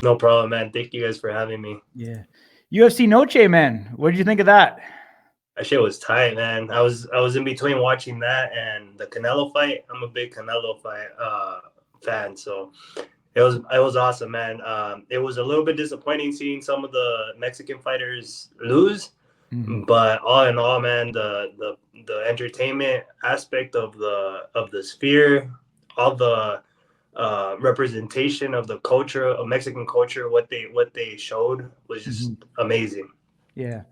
No problem, man. Thank you guys for having me. Yeah. UFC Noche, man. What did you think of that? That shit was tight, man. I was in between watching that and the Canelo fight. I'm a big Canelo fight fan, so it was awesome, man. It was a little bit disappointing seeing some of the Mexican fighters lose, Mm-hmm. but all in all, man, the entertainment aspect of the sphere, all the representation of the culture of Mexican culture, what they showed was just Mm-hmm. amazing. Yeah.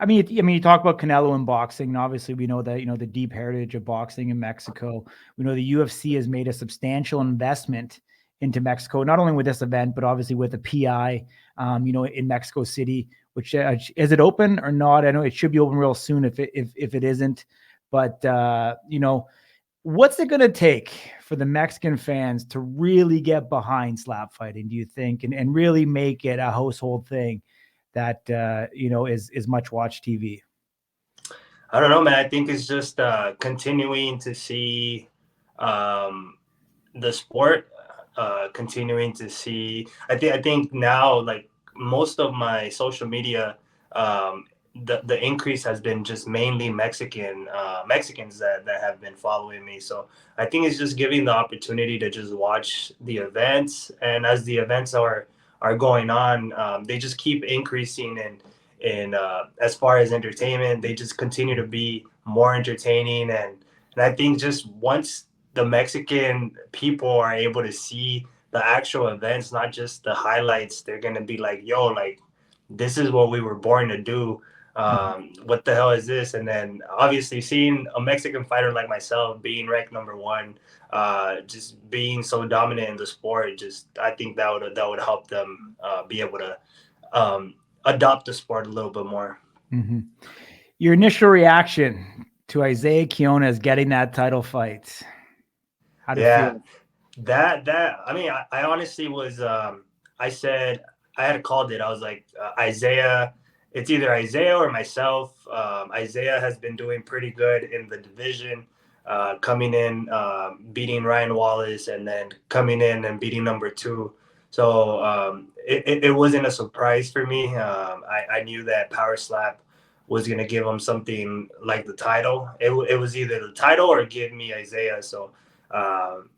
I mean, you talk about Canelo and boxing, and obviously we know that, the deep heritage of boxing in Mexico. We know the UFC has made a substantial investment into Mexico, not only with this event, but obviously with the PI, in Mexico City, which is it open or not? I know it should be open real soon if it isn't, but what's it going to take for the Mexican fans to really get behind slap fighting, do you think, and really make it a household thing that is much watched TV? I don't know, man. I think it's just continuing to see um, the sport, continuing to see. I think now, like most of my social media, um, the increase has been just mainly Mexicans that have been following me. So I think it's just giving the opportunity to just watch the events, and as the events are going on, they just keep increasing and as far as entertainment, they just continue to be more entertaining, and I think just once the Mexican people are able to see the actual events, not just the highlights, they're gonna be like, "Yo, like this is what we were born to do. What the hell is this?" And then obviously seeing a Mexican fighter like myself being ranked number one, just being so dominant in the sport, just I think that would help them be able to um, adopt the sport a little bit more. Mm-hmm. Your initial reaction to Isaiah Quinones getting that title fight? How would it Yeah, feel? that I mean, I honestly was. I said I had called it. I was like Isaiah. It's either Isaiah or myself. Isaiah has been doing pretty good in the division, coming in, beating Ryan Wallace, and then coming in and beating number two. So it wasn't a surprise for me. I knew that Power Slap was gonna give him something like the title. It was either the title or give me Isaiah. So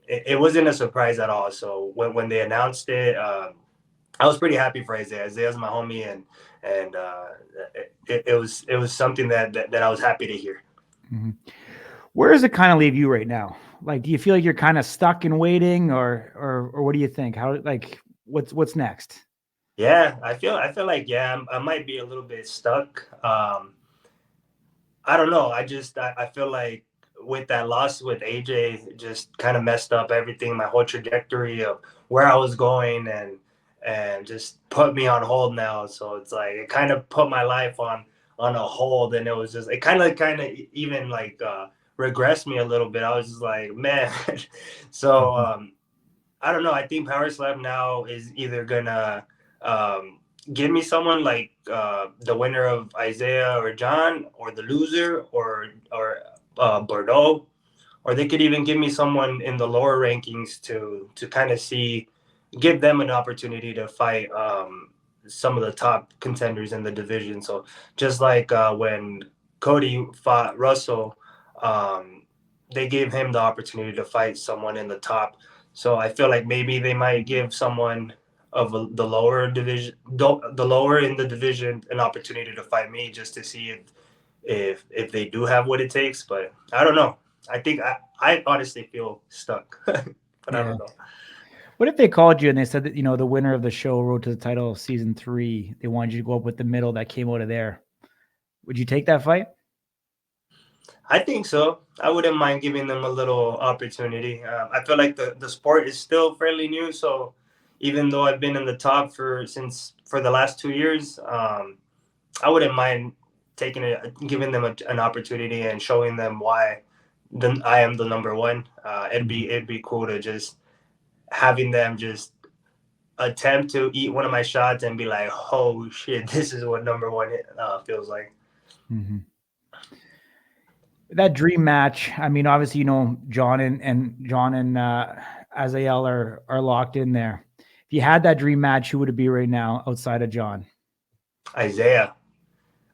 it wasn't a surprise at all. So when they announced it, I was pretty happy for Isaiah. Isaiah's my homie, and it was something that I was happy to hear. Mm-hmm. Where does it kind of leave you right now? Like, do you feel like you're kind of stuck in waiting, or what do you think? How, like, what's next? Yeah, I feel like yeah, I might be a little bit stuck. I don't know. I feel like with that loss with AJ, just kind of messed up everything, my whole trajectory of where I was going, and just put me on hold now. So it's like it kind of put my life on a hold, and it was just it kind of even like regressed me a little bit. I was just like, man. So Mm-hmm. I don't know. I think Power Slam now is either gonna give me someone like the winner of Isaiah or John, or the loser, or Bordeaux, or they could even give me someone in the lower rankings to kind of give them an opportunity to fight some of the top contenders in the division. So just like when Cody fought Russell, um, they gave him the opportunity to fight someone in the top. So I feel like maybe they might give someone of the lower division, the lower in the division, an opportunity to fight me just to see if they do have what it takes. But I don't know. I honestly feel stuck, but I Yeah. don't know. What if they called you and they said that, the winner of the show, Road to the Title of season 3, they wanted you to go up with the middle that came out of there? Would you take that fight? I think so. I wouldn't mind giving them a little opportunity. I feel like the sport is still fairly new, so even though I've been in the top for the last 2 years, I wouldn't mind giving them an opportunity and showing them why I am the number one. Mhm. It'd be cool to just having them just attempt to eat one of my shots and be like, "Oh shit, this is what number one feels like." Mhm. That dream match. I mean, obviously, John and Azael are locked in there. If you had that dream match, who would it be right now outside of John? Isaiah.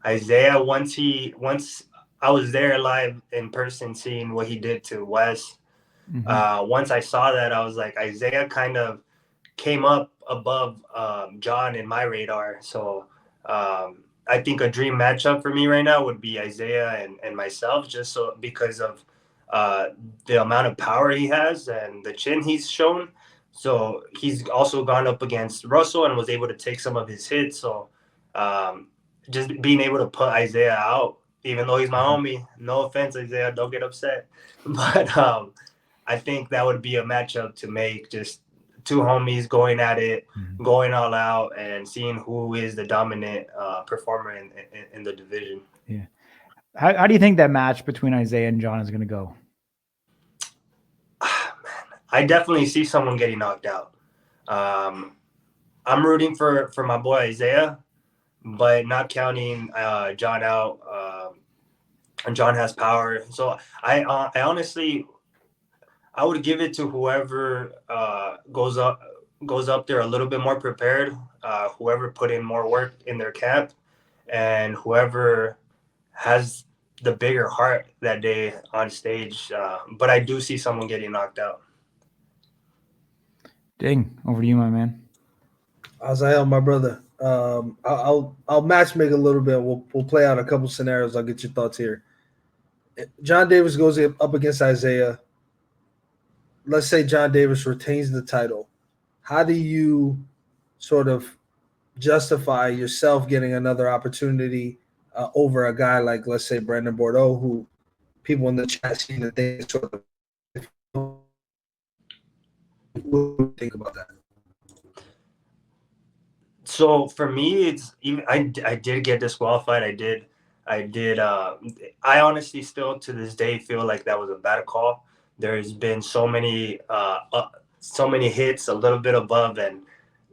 Once I was there live in person seeing what he did to Wes. Once I saw that, I was like, Isaiah kind of came up above John in my radar. So I think a dream matchup for me right now would be Isaiah and myself, just so because of uh, the amount of power he has and the chin he's shown. So he's also gone up against Russell and was able to take some of his hits. So um, just being able to put Isaiah out, even though he's my homie. No offense, Isaiah, don't get upset. But I think that would be a matchup to make. Just two homies going at it, going all out, and seeing who is the dominant performer in the division. Yeah. How do you think that match between Isaiah and John is going to go? I definitely see someone getting knocked out. I'm rooting for my boy Isaiah, but not counting John out. John has power, so I honestly I would give it to whoever goes up there a little bit more prepared, whoever put in more work in their camp, and whoever has the bigger heart that day on stage. But I do see someone getting knocked out. Ding, over to you, my man. Azael, my brother. I'll match make a little bit. We'll play out a couple scenarios. I'll get your thoughts here. John Davis goes up against Isaiah. Let's say John Davis retains the title. How do you sort of justify yourself getting another opportunity over a guy like, let's say, Brandon Bordeaux, who people in the chat see that they sort of what do you think about that? So for me, it's even I did get disqualified. I honestly still to this day feel like that was a bad call. There's been so many hits a little bit above, and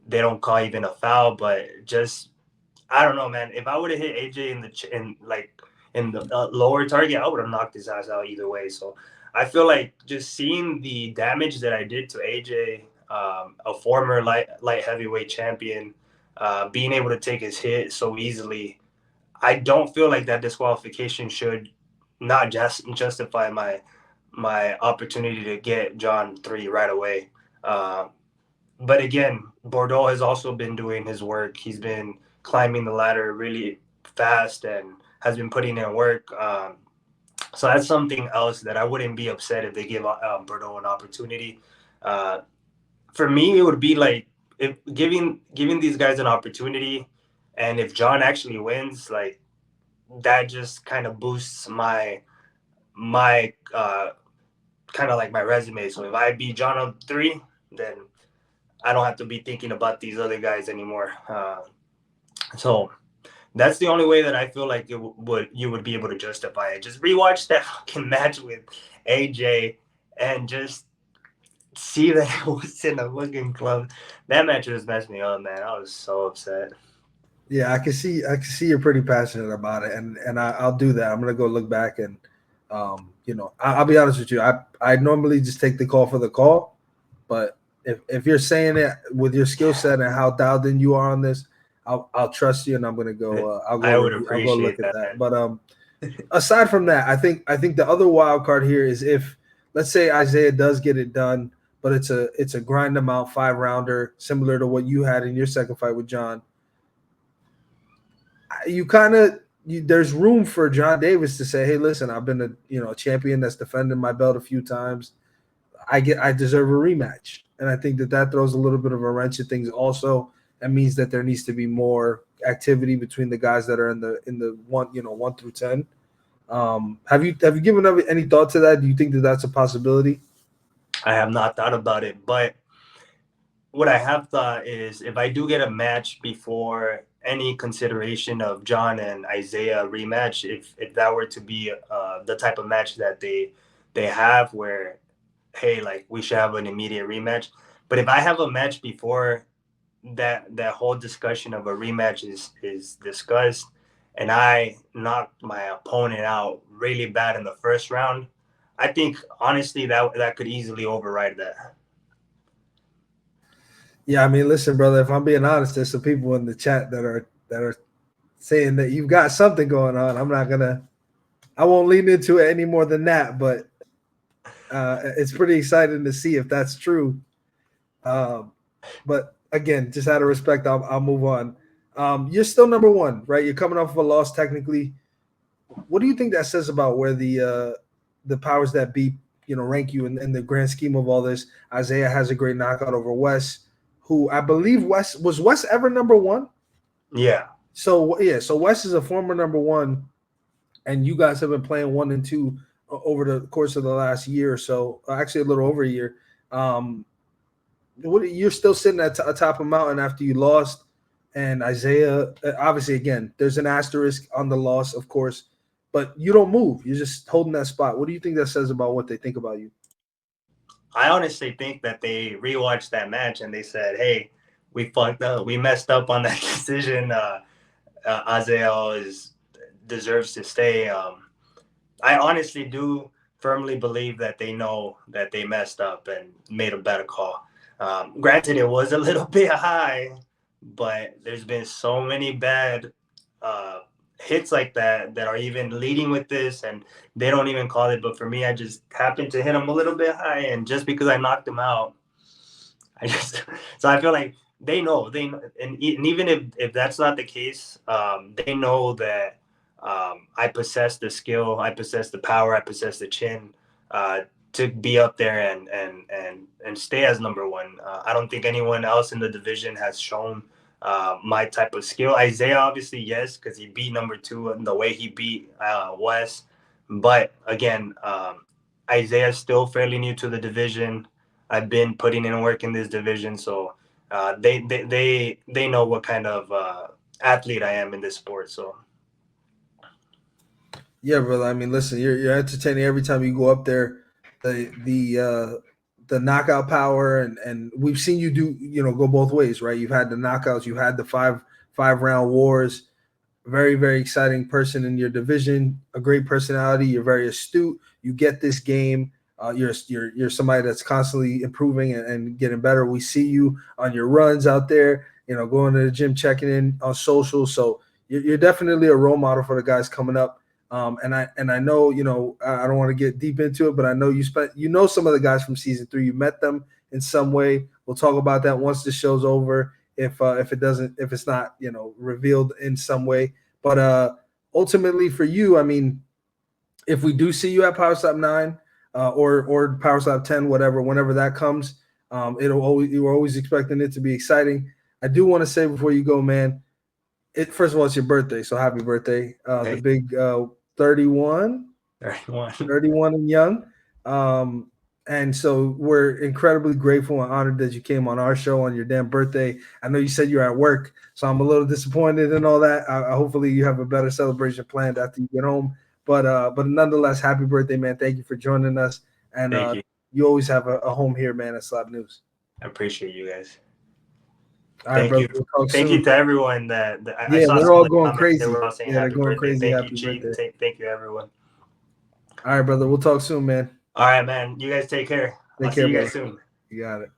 they don't call even a foul. But just I don't know, man. If I would have hit AJ in the lower target, I would have knocked his ass out either way. So I feel like just seeing the damage that I did to AJ, a former light heavyweight champion, being able to take his hit so easily, I don't feel like that disqualification should not just justify my opportunity to get John 3 right away. But again, Bordeaux has also been doing his work. He's been climbing the ladder really fast and has been putting in work. So that's something else that I wouldn't be upset if they give Bordeaux an opportunity. For me, it would be like if giving these guys an opportunity, and if John actually wins, like that just kind of boosts my kind of like my resume. So if I beat John on 3, then I don't have to be thinking about these other guys anymore. So that's the only way that I feel like you would be able to justify it. Just rewatch that fucking match with AJ and just see that it was in the fucking club. That match just messed me up, man. I was so upset. Yeah, I can see you're pretty passionate about it, and I'll do that. I'm gonna go look back and I'll be honest with you. I normally just take the call for the call, but if you're saying it with your skill set and how dialed in you are on this, I'll trust you, and I'm gonna go. I'll go look at that. But aside from that, I think the other wild card here is if, let's say, Isaiah does get it done, but it's a grind them out 5-rounder, similar to what you had in your second fight with John. There's room for John Davis to say, hey, listen, I've been a champion that's defended my belt a few times. I deserve a rematch. And I think that throws a little bit of a wrench at things. Also, that means that there needs to be more activity between the guys that are in the 1 through 10. Have you given any thought to that? Do you think that that's a possibility? I have not thought about it, but what I have thought is if I do get a match before any consideration of John and Isaiah rematch, if that were to be the type of match that they have where, hey, like we should have an immediate rematch. But if I have a match before that whole discussion of a rematch is discussed, and I knocked my opponent out really bad in the first round, I think honestly that could easily override that. Yeah, I mean, listen, brother. If I'm being honest, there's some people in the chat that are saying that you've got something going on. I won't lean into it any more than that, but it's pretty exciting to see if that's true. But again, just out of respect, I'll move on. You're still number one, right? You're coming off of a loss technically. What do you think that says about where the powers that be, rank you in the grand scheme of all this? Isaiah has a great knockout over Wes, who I believe Wes ever number one? Yeah. So Wes is a former number one, and you guys have been playing 1 and 2 over the course of the last year or so, actually a little over a year. You're still sitting at atop a mountain after you lost, and Isaiah, obviously, again, there's an asterisk on the loss, of course, but you don't move. You're just holding that spot. What do you think that says about what they think about you? I honestly think that they rewatched that match and they said, "Hey, we fucked up. We messed up on that decision. Azael deserves to stay." I honestly do firmly believe that they know that they messed up and made a better call. Granted, it was a little bit high, but there's been so many bad hits like that are even leading with this, and they don't even call it. But for me, I just happened to hit him a little bit high, and just because I knocked him out, so I feel like they know, and even if that's not the case, they know that I possess the skill, I possess the power, I possess the chin to be up there and stay as number one. I don't think anyone else in the division has shown my type of skill. Isaiah, obviously, yes, because he beat number two and the way he beat Wes. But again, Isaiah is still fairly new to the division. I've been putting in work in this division, so they know what kind of athlete I am in this sport. So. Yeah, brother. I mean, listen, you're entertaining every time you go up there. The knockout power, and we've seen you go both ways, right? You've had the knockouts, you had the five round wars. Very, very exciting person in your division, a great personality. You're very astute. You get this game. You're somebody that's constantly improving and getting better. We see you on your runs out there, going to the gym, checking in on social. So you're definitely a role model for the guys coming up. And I know, I don't want to get deep into it, but I know some of the guys from season 3. You met them in some way. We'll talk about that once the show's over. If it's not, revealed in some way, but ultimately for you, I mean, if we do see you at Power Slap 9 or Power Slap 10, whenever that comes, you're always expecting it to be exciting. I do want to say before you go, man, first of all, it's your birthday, so happy birthday. The big 31 and young. And so we're incredibly grateful and honored that you came on our show on your damn birthday. I know you said you're at work, so I'm a little disappointed in all that. Hopefully you have a better celebration planned after you get home. But nonetheless, happy birthday, man. Thank you for joining us. And you always have a home here, man, at Slap News. I appreciate you guys. All right, brother. Thank you to everyone that I saw. They're all going crazy. They were all saying happy going birthday. crazy. Thank happy you, birthday. Chief. Thank you, everyone. All right, brother. We'll talk soon, man. All right, man. You guys take care. I'll see you guys soon. You got it.